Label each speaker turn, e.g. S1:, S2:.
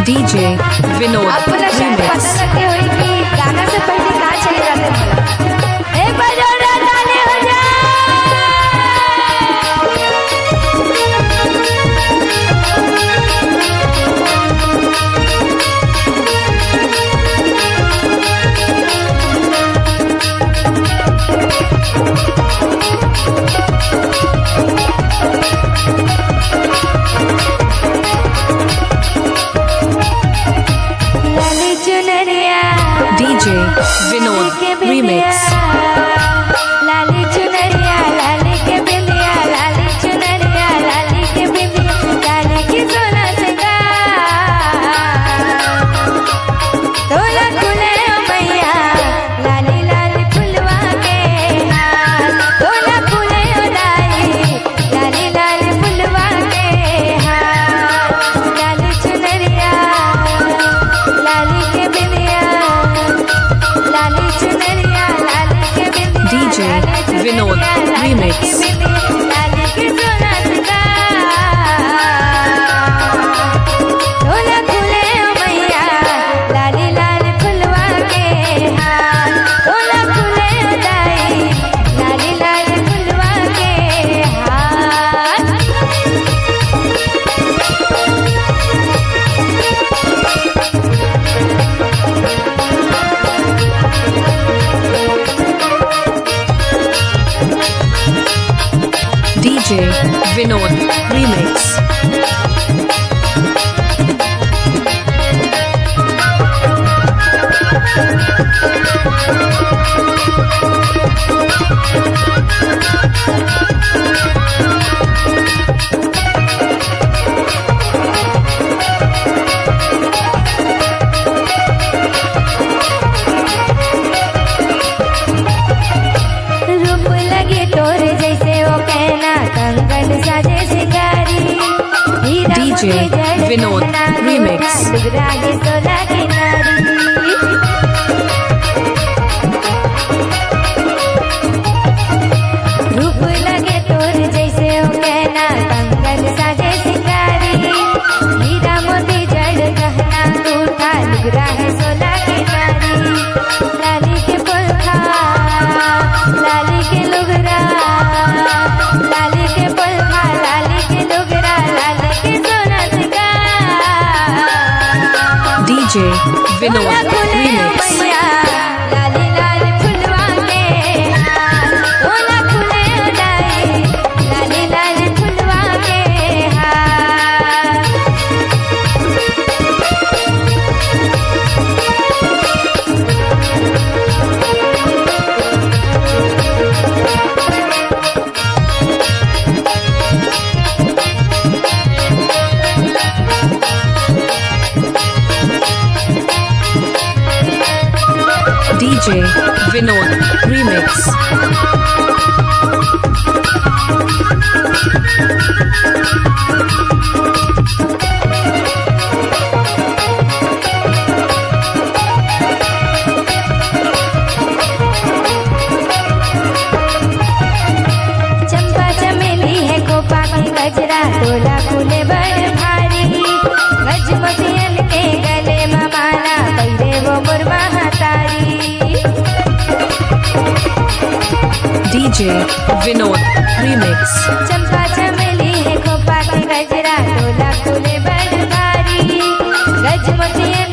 S1: DJ Vinod
S2: आपला शायद
S1: Remix.
S2: पता लगते हुई कि गाना से पहले कहाँ चले जाते मला ए बजोड़ा ताले हो जा लाली चुनरिया
S1: DJ Vinod
S2: के बिंदिया,
S1: Remix.
S2: लाली चुनरिया लाली के बिंदिया लाली चुनरिया लाली के बिंदिया लाली की सोना सिंगार तोला खुले ओ मैया लाली लाली फुलवा के हार तोला खुले ओ लाली लाली फुलवा के हार लाली चुनरिया लाली के बिंदिया लाली चुनरिया लाली के बिंदिया
S1: DJ Vinod Remix.
S2: लाली के सोना सिंगार तोला खुले ओ मैया लाली लाली फुलवा के हार तोला खुले ओ लाली लाली फुलवा के हार
S1: DJ Vinod Remix.
S2: रूप लगे तोर जैसे वो कहना कंगन साजे शिकारी हीरा
S1: DJ
S2: मोती जड़
S1: Vinod
S2: गहना
S1: Remix.
S2: सोना डुगरागे सोला की नारी रूप लगे तोर जैसे वो कहना कंगन साजे शिकारी हीरा मोती जड़ गहना टूटा डुगरा है सोला की नारी लाली के पुलखा लाली के लुगरा लाली के पुलखा लाली के लुगरा लाली के सोना सिंगार
S1: DJ Vinod Remix.
S2: लाली लाली फुलवा के हार तोला खुले ओ लाली लाली फुलवा के हार
S1: DJ Vinod Remix.
S2: चंपा चमेली है खोपा की गजरा तोला फूले बड़ भारी गज मोतियन के गले में माला पहले वो मुरमा तारी
S1: DJ Vinod Remix.
S2: चंपा चमेली है खोपा की गजरा तोला फूले बड़ भारी गज मोतियन